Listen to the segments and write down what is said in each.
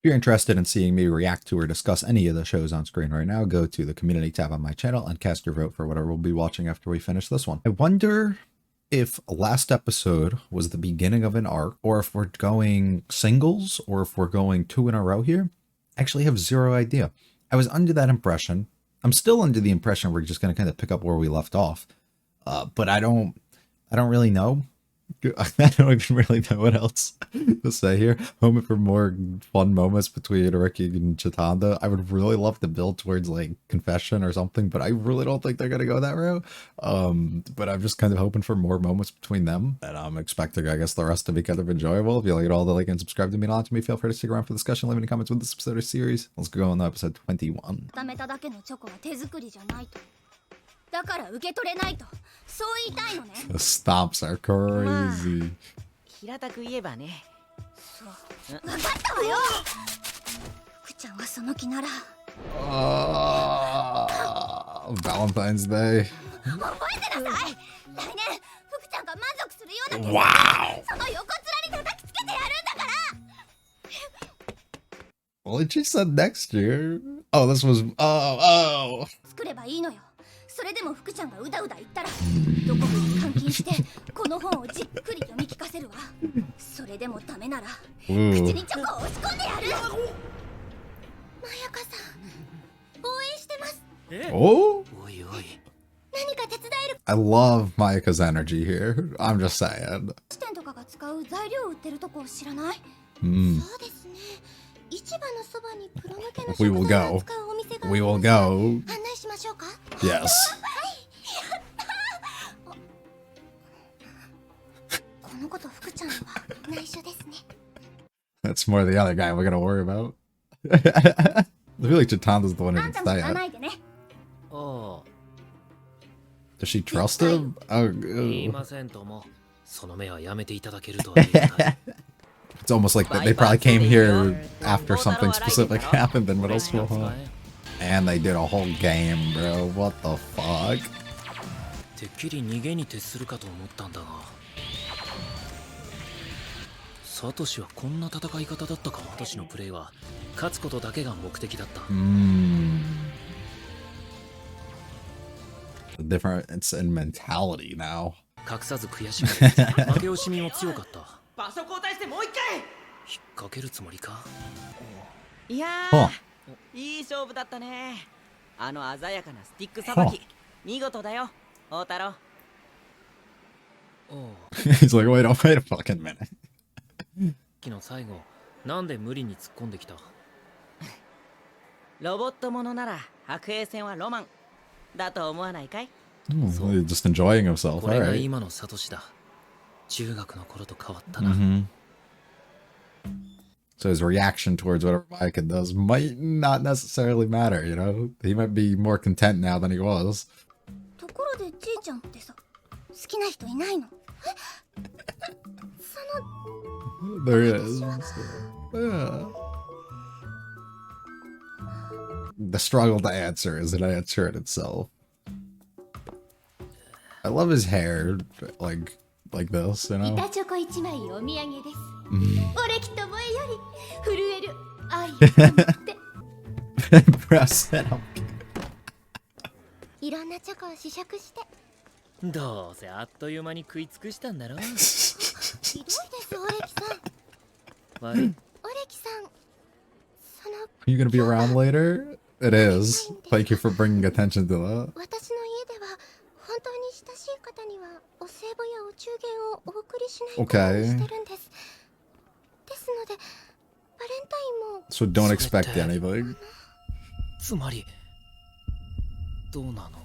If you're interested in seeing me react to or discuss any of the shows on screen right now, go to the community tab on my channel and cast your vote for whatever we'll be watching after we finish this one. I wonder if last episode was the beginning of an arc, or if we're going singles, or if we're going 2 in a row here. I actually have zero idea. I was under that impression. I'm still under the impression we're just going to kind of pick up where we left off. But I don't really know. I don't even really know what else to say here. Hoping for more fun moments between Ricky and Chitanda. I would really love to build towards like confession or something, but I really don't think they're gonna go that route. But I'm just kind of hoping for more moments between them, and I'm expecting, I guess, the rest to be kind of enjoyable. If you like it all, the like and subscribe to me a lot to me. Feel free to stick around for the discussion. Leave any comments with this episode or series. Let's go on to episode 21. だから受け取れないとそう言いたいのね。 The stops are crazy. 平たく言えばね。そう、分かったわよ。福ちゃんはその気なら。Valentine's Day. 覚えてなさい。来年福ちゃんが満足するような気が Wow. その横面に叩きつけてやるんだから。Well, she said next year. Oh, this was. Oh. 作ればいいのよ。それでも福ちゃんがうだうだ言ったらどこかに監禁してこの本をじっくり読み聞かせるわ。それでもダメなら口にチョコを押し込んでやる。まやかさん応援してます。 Oh. おいおい。何か手伝える。 I love Mayaka's energy here. I'm just saying. 支店とかが使う材料を売ってるとこを知らない？ Mm. そうですね。市場のそばにプロ向けの We 食 will 材を go. 扱うお店が We will go. 案内しましょうか。 Yes. このこと福ちゃんには内緒ですね。 That's more the other guy we're gonna worry about. I feel like Chitanda's the one who あん can たも say 言わ it. ないでね。 お Does she trust him? Oh, いませんとも。その目はやめていただけるとありがたい。 it's almost like they probably came here after something specific happened in middle school, huh? And they did a whole game, bro. What the fuck? てっきり逃げに徹するかと思ったんだが。サトシはこんな戦い方だったか。私のプレイは勝つことだけが目的だった。The difference in mentality now. 隠さず悔しがり負け惜しみも強かった。場所交代してもう一回。引っ掛けるつもりか。いや Huh. いい勝負だったね。あの鮮やかなスティックさばき、見事だよ、大太郎。He's like, wait a fucking minute. 昨日最後、なんで無理に突っ込んできた。ロボットものなら白兵戦はロマンだと思わないかい？ He's just enjoying himself. これが Alright. 今のサトシだ。中学の頃と変わったな。So his reaction towards whatever Mayaka does might not necessarily matter, you know? He might be more content now than he was. ところでじいちゃんってさ、好きな人いないの？その There is. Yeah. The struggle to answer is an answer in itself. I love his hair, like this, you know? 板チョコ1枚お土産です。オレキと萌えより震える愛を持って。 Press it up. いろんなチョコを試食して。どうせあっという間に食い尽くしたんだろう。ひどいですオレキさん。悪い。オレキさん、その Are you gonna be around later? It is. Thank you for bringing attention to that. 私の家では本当に親しい方にはお歳暮やお中元をお送りしないことにしてるんです。ですのでバレンタインも So don't expect anything. つまり、どうなの？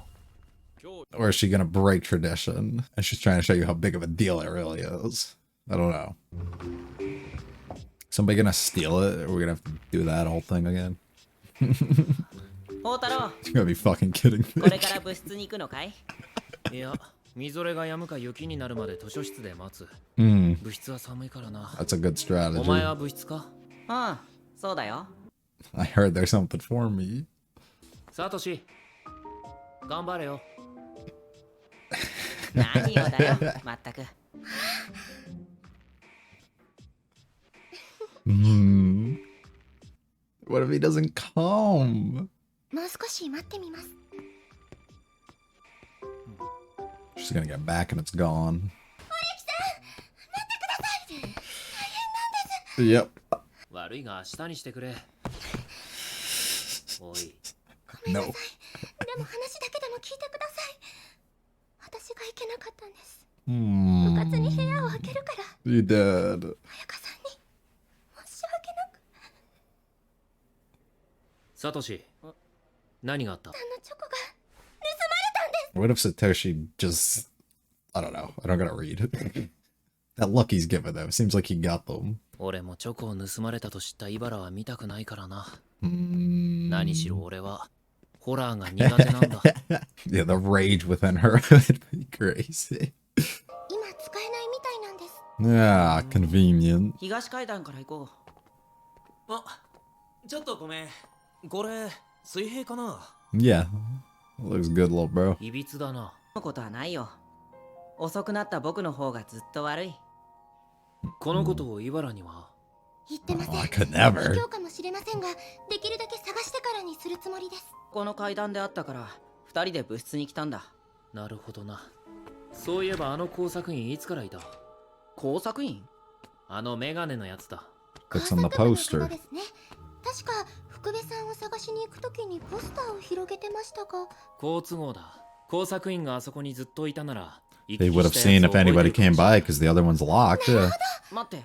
Or is she gonna break tradition? And she's trying to show you how big of a deal it really is. I don't know. Somebody gonna steal it? Or are we gonna have to do that whole thing again? 大太郎、 You're gonna be fucking kidding これ me. から部室に行くのかい？いや、みぞれが止むか雪になるまで図書室で待つ。Hmm, 部室は寒いからな。 that's a good お前 strategy. は部室か？うん、そうだよ。 I heard there's something for me. サトシ、頑張れよ。何よだよ、まったく。Hmm. What if he doesn't come? もう少し待ってみます。 She's gonna get back and it's gone. Yep. 悪いが明日にしてくれ。おい。No. でも話だけでも聞いてください。私が行けなかったんです。部活に部屋を空けるから。You did. 彩香さんに申し訳なく。サトシ、何があった？あのチョコが盗まれたんです。 What if Satoshi just... I don't know. I don't gotta read. That look he's given though. Seems like he got them. 俺もチョコを盗まれたと知ったイバラは見たくないからな。何しろ俺はホラーが苦手なんだ。Yeah, the rage within her would be crazy. 今使えないみたいなんです。 Yeah, convenient. 東階段から行こう。あ、ちょっとごめん。これ水平かな？ Yeah. Looks good, little bro. いびつだな。のことはないよ。遅くなった僕の方がずっと悪い。このことをイバラには？言ってません。 Oh, I could never. 卑怯かもしれませんが、できるだけ探してからにするつもりです。この階段であったから2人で部室に来たんだ。なるほどな。そういえばあの工作員いつからいた？工作員？あのメガネのやつだ。Looks on the 工作部 poster. の方ですね。確か福部さんを探しに行くときにポスターを広げてましたが。好都合だ。工作員があそこにずっといたなら。They would have seen if anybody came by because the other one's locked. Yeah. 待って。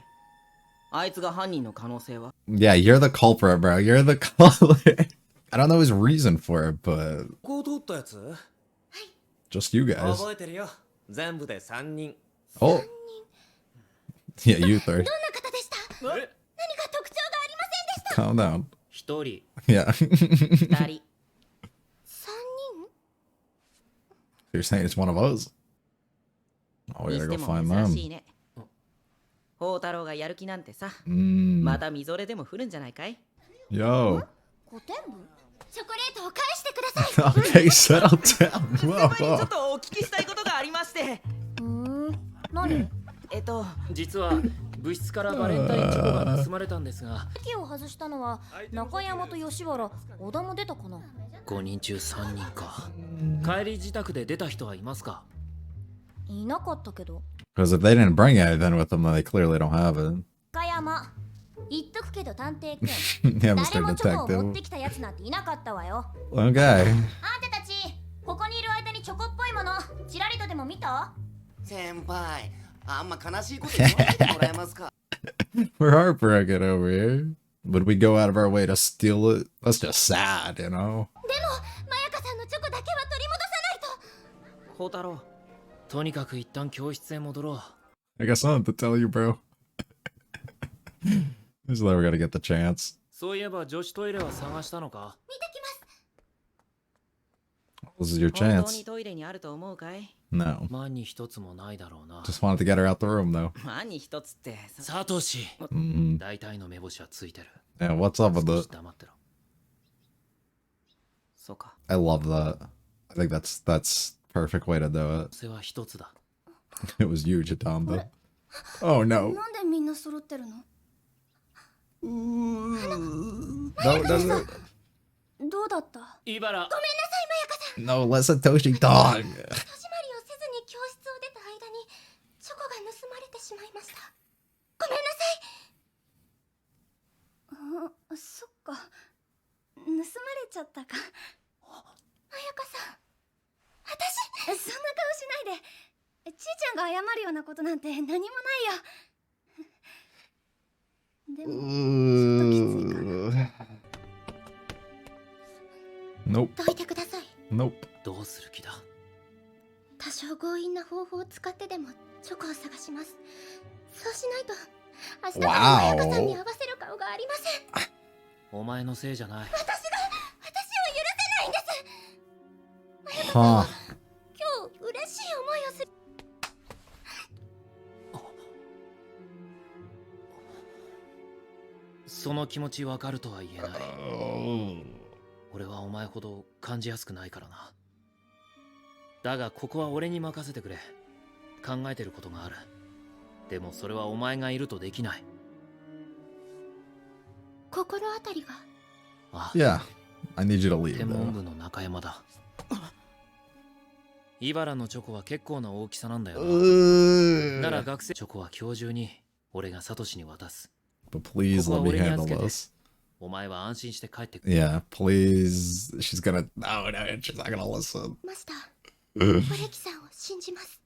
あいつが犯人の可能性は？ Yeah, you're the culprit, bro. You're the culprit. I don't know his reason for it, but ここ通ったやつ？ just you guys. 覚えてるよ。全部で3人。Oh. Yeah, you three. どんな方でした？何か特徴がありませんでした。 Calm down. 1人。Yeah. 2人。3人？ You're saying it's one of us? Oh, we に gotta し go ても find 珍し them. いね。宝太郎がやる気なんてさ。 Mm. またみぞれでも降るんじゃないかい？ Yo. 5点部？チョコレートを返してください。 Okay, settle down. 先 Whoa, 輩にちょ whoa. っとお聞きしたいことがありまして。何？実は部室からバレンタインチョコが盗まれたんですが。席を外したのは中山と吉原、小田も出たかな。5人中3人か。帰り自宅で出た人はいますか？いなかったけど。 Because if they didn't bring anything with them, then they clearly don't have it. 中山、言っとくけど探偵くん。 Yeah, 誰 Mr. もチョコを持っ Detective. てきたやつなんていなかったわよ。 Okay. あんたたち、ここにいる間にチョコっぽいもの、ちらりとでも見た？先輩、あんま悲しいこと言わないでもらえますか？ We're heartbroken over here. Would we go out of our way to steal it? That's just sad, you know? でも、まやかさんのチョコだけは取り戻さないと。宝太郎。とにかく一旦教室へ戻ろう。I got something to tell you, bro. Just never gotta get the chance. そういえば女子トイレは探したのか？見てきます。 This is your 本当に chance. トイレにあると思うかい？ No. 万に一つもないだろうな。 Just wanted to get her out the room, though. 何一つって。サトシ。 Mm-hmm. 大体の目星はついてる。 Yeah, what's up with 少し the... 黙ってろ。そうか。 I love that. I think that's perfect way to do it. それは一つだ。 It was you, Jitamba. Oh, no. なんでみんな揃ってるの？ No, no, どうだった？イバラ。ごめんなさい、まやかさん。 no. Let Satoshi talk. 戸締まりをせずに教室を出た間にチョコが盗まれてしまいました。ごめんなさい。そっか。盗まれちゃったか。まやかさん。私、そんな顔しないで。ちーちゃんが謝るようなことなんて何もないよ。でも、ちょっときついかな。 Nope. どいてください。 Nope. どうする気だ？多少強引な方法を使ってでもチョコを探します。そうしないと明日からまやかさんに合わせる顔がありません。お前のせいじゃない。私を許せないんです。 Huh. 今日嬉しい思いをする。その気持ちわかるとは言えない。俺はお前ほど感じやすくないからな。だがここは俺に任せてくれ。考えてることがある。でもそれはお前がいるとできない。心当たりは？あ、 Yeah, I need you to leave 天文 though. 部の中山だ。イバラのチョコは結構な大きさなんだよな。なら学生チョコは今日中に俺がサトシに渡す。 But please ここ let は me 俺に handle 預けて、 this. お前は安心して帰ってくる。 Yeah, please. She's gonna. No, no, she's not gonna listen. マスターオレキさんを信じます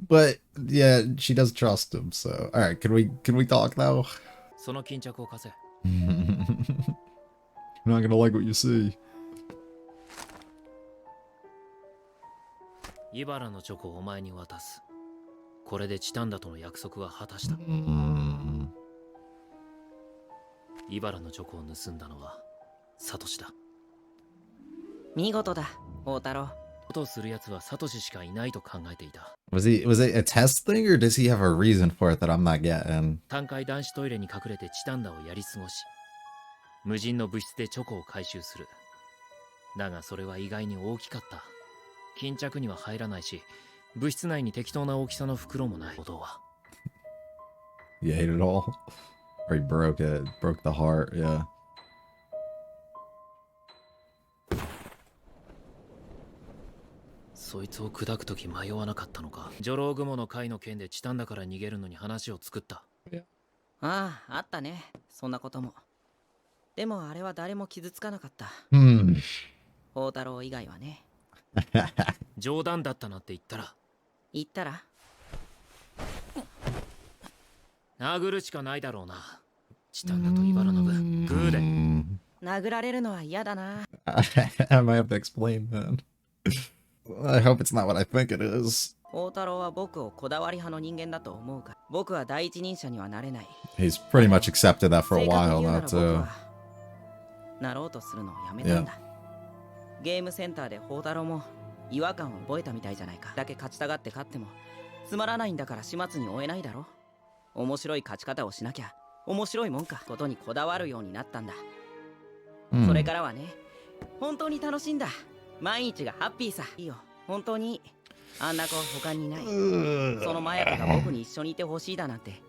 But yeah, she does trust him. So, all right, can we talk now? その巾着を貸せ。 You're not gonna like what you see. イバラのチョコをお前に渡す。これでチタンダとの約束は果たした。 イバラのチョコを盗んだのはサトシだ。見事だ大太郎。ことをする奴はサトシしかいないと考えていた。 Was it a test thing, or does he have a reason for it that I'm not getting? 単階男子トイレに隠れてチタンダをやり過ごし、無人の物質でチョコを回収する。だがそれは意外に大きかった。巾着には入らないし、物質内に適当な大きさの袋もない。ことは You hate it all, or he broke it, broke the heart. Yeah. そいつを砕くとき迷わなかったのか。女郎雲の会の件でチタンダから逃げるのに話を作った。ああ、あったね。そんなことも。でもあれは誰も傷つかなかった。Hmm. 大太郎以外はね。冗談だったなって言ったら言ったら殴るしかないだろうな。チタンダとイバラの分グーで。殴られるのは嫌だな。I might have to explain that. I hope it's not what I think it is. 大太郎は僕をこだわり派の人間だと思うか。僕は第一人者にはなれない。 He's pretty much accepted that for a 正確 while に言うな now ら僕 too. はなろうとするのをやめたんだ。ゲームセンターで大太郎も違和感を覚えたみたいじゃないか。だけ勝ちたがって勝ってもつまらないんだから始末に終えないだろ。面白い勝ち方をしなきゃ面白いもんかことにこだわるようになったんだ。それからはね、本当に楽しいんだ。毎日がハッピーさ。いいよ、本当にあんな子他にいない。そのマヤカが僕に一緒にいてほしいだなんて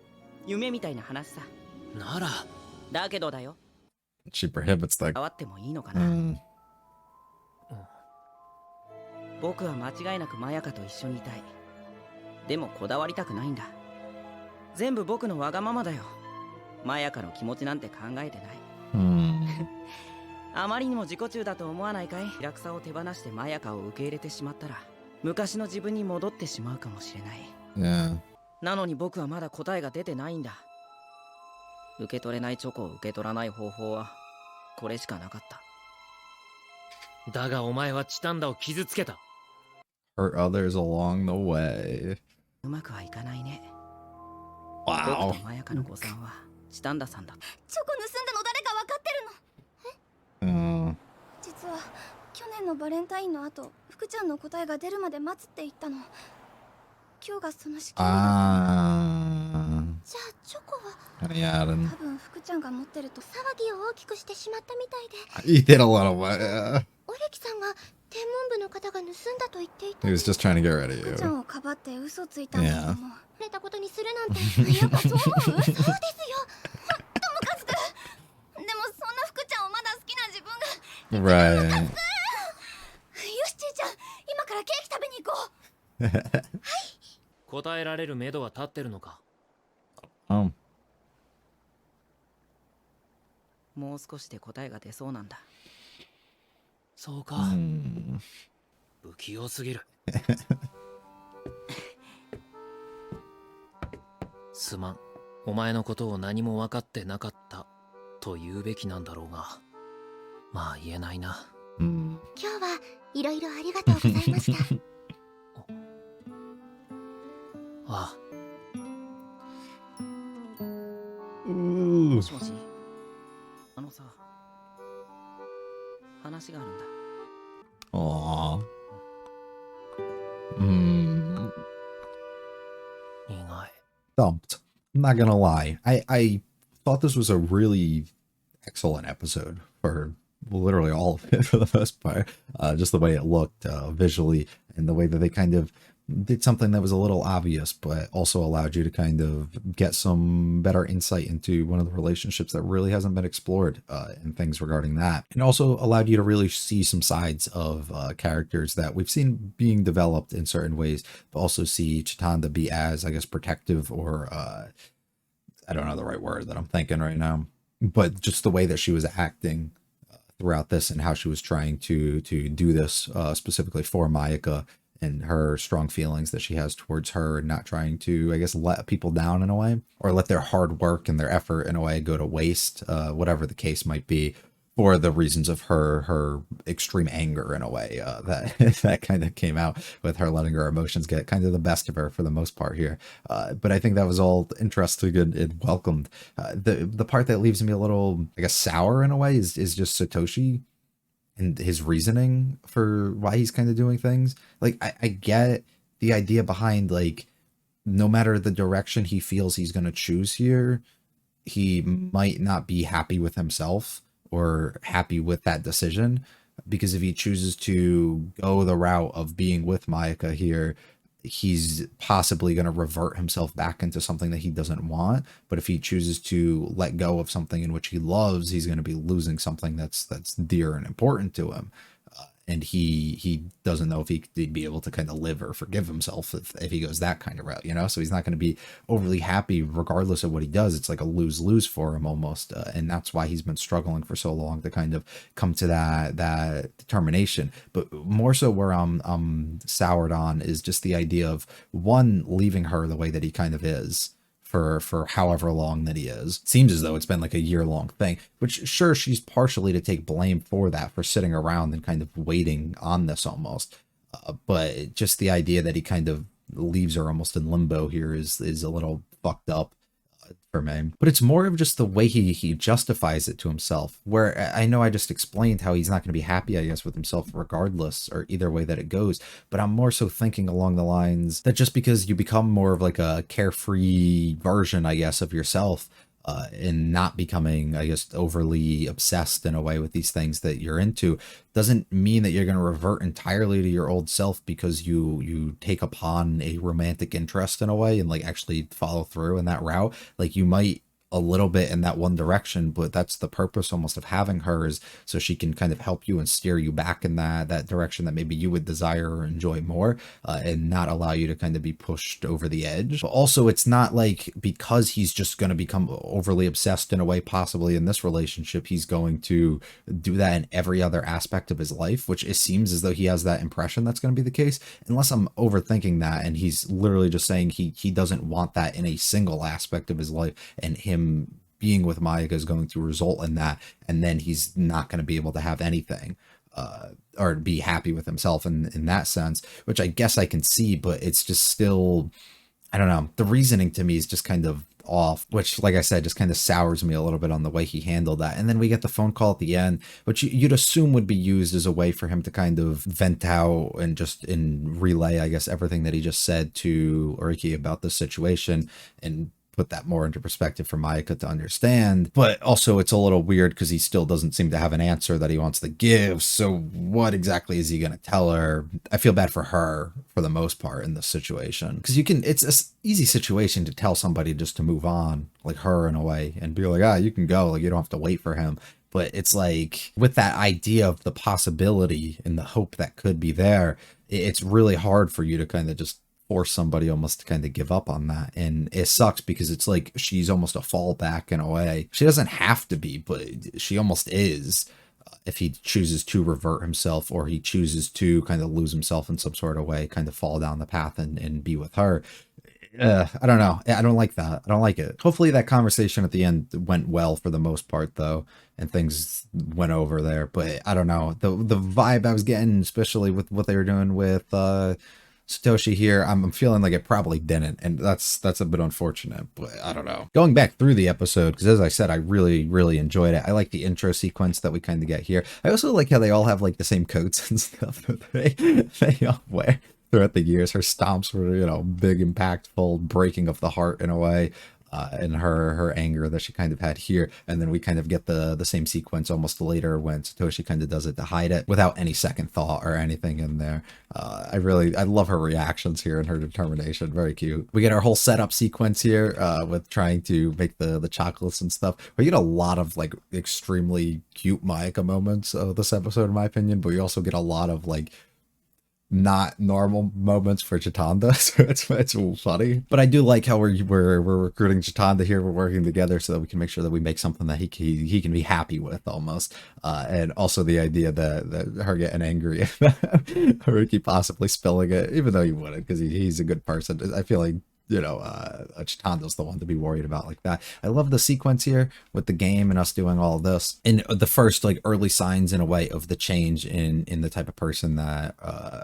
夢みたいな話さ。ならだけどだよ、 She prohibits that. 変わってもいいのかな。僕は間違いなくマヤカと一緒にいたい。でもこだわりたくないんだ。全部僕のわがままだよ。マヤカの気持ちなんて考えてない。あまりにも自己中だと思わないかい。気楽さを手放してマヤカを受け入れてしまったら昔の自分に戻ってしまうかもしれない。 Yeah. なのに僕はまだ答えが出てないんだ。受け取れないチョコを受け取らない方法はこれしかなかった。だがお前はチタンダを傷つけた。 Hurt others along the way. うまくはいかないね。 Wow. 僕とマヤカの誤算はチタンダさんだ。チョコ盗んだの誰か分かってるの 実は去年のバレンタインの後、福ちゃんの答えが出るまで待つって言ったの。今日がその式。じゃあチョコは Yeah, 多分福ちゃんが持ってると騒ぎを大きくしてしまったみたいで、 he did a little bit. Yeah. オレキさんが天文部の方が盗んだと言っていた。 He was just trying to get rid of 福ちゃ you. んをかばって嘘ついたんだと思う。 Yeah. れたことにするなんて。やっぱそう思う？そうですよ。ほんとムカつく。でもそんな福ちゃんをまだ好きな自分が。 Right. よしちーちゃん、今からケーキ食べに行こう。答えられる目処は立ってるのか。もう少しで答えが出そうなんだ。そうか。不器用すぎる。すまん。お前のことを何も分かってなかったと言うべきなんだろうが、まあ言えないな。今日はいろいろありがとうございました。ああ、もしもし。あのさ、話があるんだ。Aww. 意外。 Dumped. I'm not gonna lie. I thought this was a really excellent episode for literally all of it for the most part. Just the way it looked visually and the way that they kind of did something that was a little obvious, but also allowed you to kind of get some better insight into one of the relationships that really hasn't been explored, and things regarding that. And also allowed you to really see some sides of characters that we've seen being developed in certain ways, but also see Chitanda be as, I guess, protective, or I don't know the right word that I'm thinking right now, but just the way that she was acting throughout this, and how she was trying to do this specifically for Mayuka, and her strong feelings that she has towards her, and not trying to, I guess, let people down in a way, or let their hard work and their effort in a way go to waste, whatever the case might be, for the reasons of her extreme anger in a way, that that kind of came out with her letting her emotions get kind of the best of her for the most part here. But I think that was all interesting and welcomed. The part that leaves me a little, I guess, sour in a way is just Satoshi and his reasoning for why he's kind of doing things. Like, I get the idea behind, like, no matter the direction he feels he's going to choose here, he might not be happy with himself or happy with that decision, because if he chooses to go the route of being with Mayuka here, he's possibly going to revert himself back into something that he doesn't want. But if he chooses to let go of something in which he loves, he's going to be losing something that's dear and important to him. And he doesn't know if he'd be able to kind of live or forgive himself if he goes that kind of route, you know? So he's not going to be overly happy regardless of what he does. It's like a lose-lose for him almost. And that's why he's been struggling for so long to kind of come to that determination. But more so where I'm soured on is just the idea of, one, leaving her the way that he kind of is for however long that he is. Seems as though it's been like a year-long thing, which, sure, she's partially to take blame for that, for sitting around and kind of waiting on this almost. But just the idea that he kind of leaves her almost in limbo here is a little fucked up for me. But it's more of just the way he justifies it to himself, where I know I just explained how he's not going to be happy, I guess, with himself regardless, or either way that it goes. But I'm more so thinking along the lines that just because you become more of like a carefree version, I guess, of yourself, and not becoming, I guess, overly obsessed in a way with these things that you're into, doesn't mean that you're going to revert entirely to your old self because you take upon a romantic interest in a way and like actually follow through in that route. Like, you might a little bit in that one direction, but that's the purpose almost of having her, is so she can kind of help you and steer you back in that direction that maybe you would desire or enjoy more, and not allow you to kind of be pushed over the edge. But also, it's not like because he's just going to become overly obsessed in a way, possibly in this relationship, he's going to do that in every other aspect of his life, which it seems as though he has that impression that's going to be the case, unless I'm overthinking that and he's literally just saying he doesn't want that in a single aspect of his life, and him being with Mayuka is going to result in that, and then he's not going to be able to have anything, or be happy with himself in that sense, which I guess I can see, but it's just still, I don't know, the reasoning to me is just kind of off, which, like I said, just kind of sours me a little bit on the way he handled that. And then we get the phone call at the end, which you'd assume would be used as a way for him to kind of vent out and just in relay, I guess, everything that he just said to Oriki about the situation, and put that more into perspective for Mayuka to understand. But also, it's a little weird because he still doesn't seem to have an answer that he wants to give. So what exactly is he going to tell her? I feel bad for her for the most part in this situation, because it's an easy situation to tell somebody just to move on, like her in a way, and be like, you can go, like, you don't have to wait for him. But it's like, with that idea of the possibility and the hope that could be there, it's really hard for you to kind of just force somebody almost to kind of give up on that. And it sucks because it's like she's almost a fallback in a way. She doesn't have to be, but she almost is, if he chooses to revert himself, or he chooses to kind of lose himself in some sort of way, kind of fall down the path and be with her. I don't know. I don't like that. I don't like it. Hopefully that conversation at the end went well for the most part, though, and things went over there. But I don't know. The vibe I was getting, especially with what they were doing with Satoshi here, I'm feeling like it probably didn't, and that's a bit unfortunate, but I don't know. Going back through the episode, because as I said, I really enjoyed it. I like the intro sequence that we kind of get here. I also like how they all have like the same coats and stuff that they all wear throughout the years. Her stomps were, big, impactful, breaking of the heart in a way. and her anger that she kind of had here. And then we kind of get the same sequence almost later when Satoshi kind of does it to hide it without any second thought or anything in there. I love her reactions here and her determination. Very cute. We get our whole setup sequence here with trying to make the chocolates and stuff. We get a lot of like extremely cute Mayaka moments of this episode, in my opinion, but we also get a lot of like not normal moments for Chitanda, so it's funny. But I do like how we're recruiting Chitanda here. We're working together so that we can make sure that we make something that he can be happy with almost. And also the idea that her getting angry about Haruki possibly spilling it, even though you wouldn't, because he's a good person. I feel like, you know, Chitando's the one to be worried about like that. I love the sequence here with the game and us doing all of this. And the first like early signs in a way of the change in the type of person that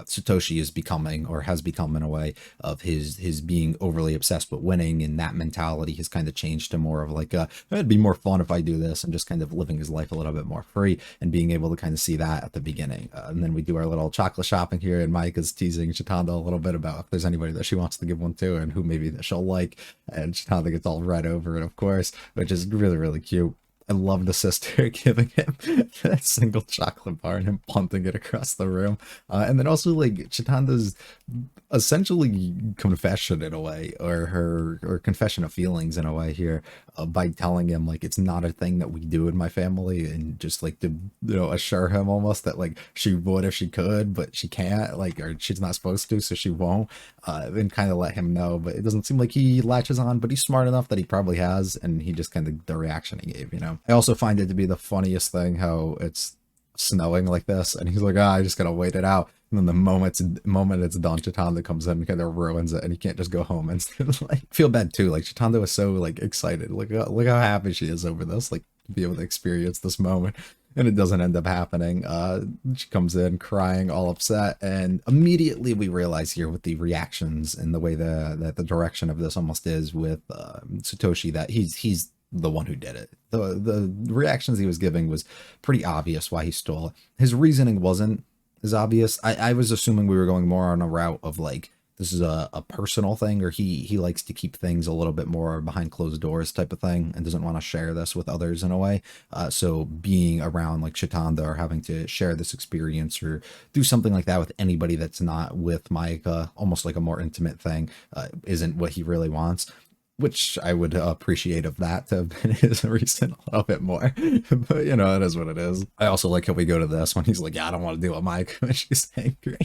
Satoshi is becoming, or has become in a way, of his being overly obsessed with winning, and that mentality has kind of changed to more of like it'd be more fun if I do this, and just kind of living his life a little bit more free, and being able to kind of see that at the beginning. And then we do our little chocolate shopping here, and Mike is teasing Chitanda a little bit about if there's anybody that she wants to give one to and who maybe that she'll like, and Chitanda gets all right over it, of course, which is really, really cute. I love the sister giving him that single chocolate bar and him punting it across the room. And then also like Chitanda's essentially confession in a way, or her confession of feelings in a way here, by telling him like it's not a thing that we do in my family, and just like to, you know, assure him almost that like she would if she could, but she can't, like, or she's not supposed to, so she won't, and kind of let him know. But it doesn't seem like he latches on, but he's smart enough that he probably has, and he just kind of, the reaction he gave, you know. I also find it to be the funniest thing how it's snowing like this, and he's like, I just gotta wait it out. And then the moment it's done, Chitanda comes in and kind of ruins it, and he can't just go home and like feel bad too. Like Chitanda was so like excited. Look how happy she is over this, like to be able to experience this moment. And it doesn't end up happening. She comes in crying, all upset, and immediately we realize here with the reactions and the way that the direction of this almost is with Satoshi, that he's the one who did it. The reactions he was giving was pretty obvious why he stole it. His reasoning wasn't as obvious. I was assuming we were going more on a route of like, this is a personal thing, or he likes to keep things a little bit more behind closed doors type of thing, and doesn't want to share this with others in a way. So being around like Chitanda, or having to share this experience or do something like that with anybody that's not with Mayaka, almost like a more intimate thing, isn't what he really wants. Which I would appreciate of that to have been his reason a little bit more. But, you know, it is what it is. I also like how we go to this when he's like, yeah, I don't want to deal with Mike when she's angry.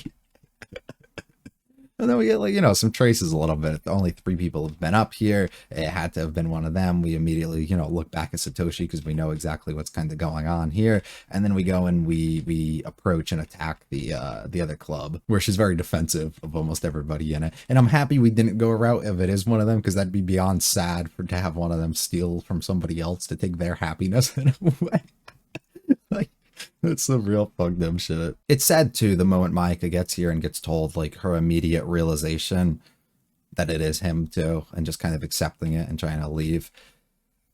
And then we get like, you know, some traces a little bit. Only 3 people have been up here. It had to have been one of them. We immediately, you know, look back at Satoshi because we know exactly what's kind of going on here. And then we go and we approach and attack the other club, where she's very defensive of almost everybody in it. And I'm happy we didn't go a route if it is one of them, because that'd be beyond sad to have one of them steal from somebody else to take their happiness in a way. Like, it's some real fucked up shit. It's sad too, the moment Mayaka gets here and gets told like her immediate realization that it is him too, and just kind of accepting it and trying to leave.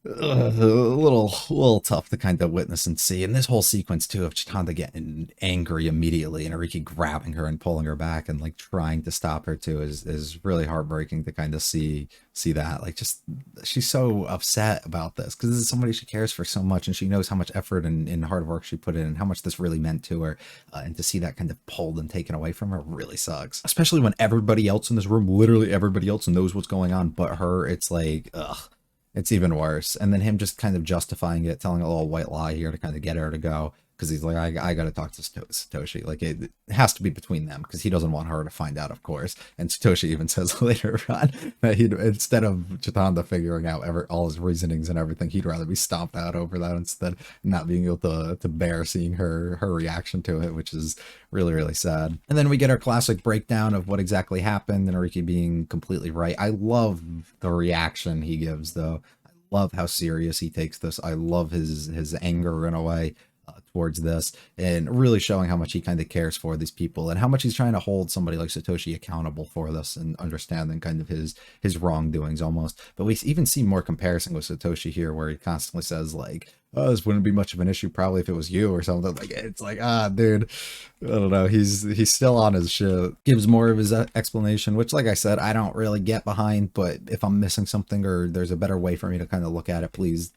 A little tough to kind of witness and see. And this whole sequence too of Chitanda getting angry immediately and Ariki grabbing her and pulling her back and like trying to stop her too is really heartbreaking to kind of see that. Like, just, she's so upset about this because this is somebody she cares for so much, and she knows how much effort and hard work she put in and how much this really meant to her, and to see that kind of pulled and taken away from her really sucks, especially when everybody else in this room, literally everybody else, knows what's going on but her. It's like, ugh. It's even worse. And then him just kind of justifying it, telling a little white lie here to kind of get her to go, because he's like, I got to talk to Satoshi. Like, it has to be between them, because he doesn't want her to find out, of course. And Satoshi even says later on that he'd, instead of Chitanda figuring out all his reasonings and everything, he'd rather be stomped out over that instead, not being able to bear seeing her reaction to it, which is really, really sad. And then we get our classic breakdown of what exactly happened, and Ariki being completely right. I love the reaction he gives, though. I love how serious he takes this. I love his anger in a way towards this, and really showing how much he kind of cares for these people and how much he's trying to hold somebody like Satoshi accountable for this and understanding kind of his wrongdoings almost. But we even see more comparison with Satoshi here, where he constantly says like, oh, this wouldn't be much of an issue probably if it was you or something. Like, it's like, dude, I don't know. He's still on his shit. Gives more of his explanation, which, like I said, I don't really get behind, but if I'm missing something or there's a better way for me to kind of look at it, please,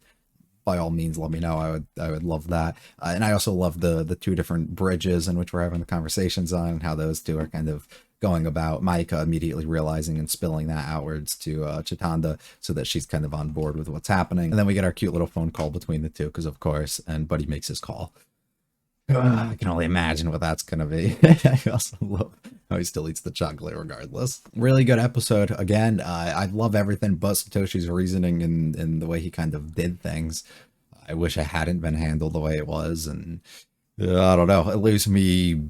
by all means, let me know. I would love that. And I also love the two different bridges in which we're having the conversations on, and how those two are kind of going about. Maika immediately realizing and spilling that outwards to Chitanda, so that she's kind of on board with what's happening. And then we get our cute little phone call between the two, because of course, and Buddy makes his call. I can only imagine what that's gonna be. I also love how he still eats the chocolate regardless. Really good episode. Again, I love everything but Satoshi's reasoning and the way he kind of did things. I wish it hadn't been handled the way it was, and I don't know, it leaves me,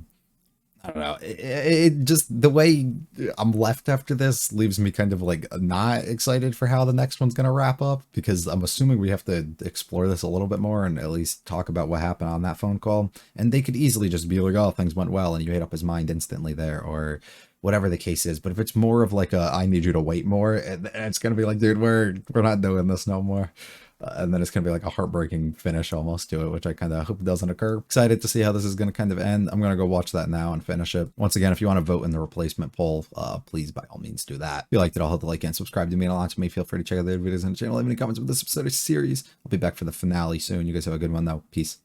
I don't know, it just, the way I'm left after this leaves me kind of like not excited for how the next one's gonna wrap up, because I'm assuming we have to explore this a little bit more and at least talk about what happened on that phone call. And they could easily just be like, oh, things went well, and you made up his mind instantly there, or whatever the case is. But if it's more of like a, I need you to wait more, it's gonna be like, dude, we're not doing this no more. And then it's going to be like a heartbreaking finish almost to it, which I kind of hope doesn't occur. Excited to see how this is going to kind of end. I'm going to go watch that now and finish it. Once again, if you want to vote in the replacement poll, please by all means do that. If you liked it, I'll hit the like and subscribe to me and a lot to me. Feel free to check out the other videos on the channel. Leave any comments about this episode of series. I'll be back for the finale soon. You guys have a good one though. Peace.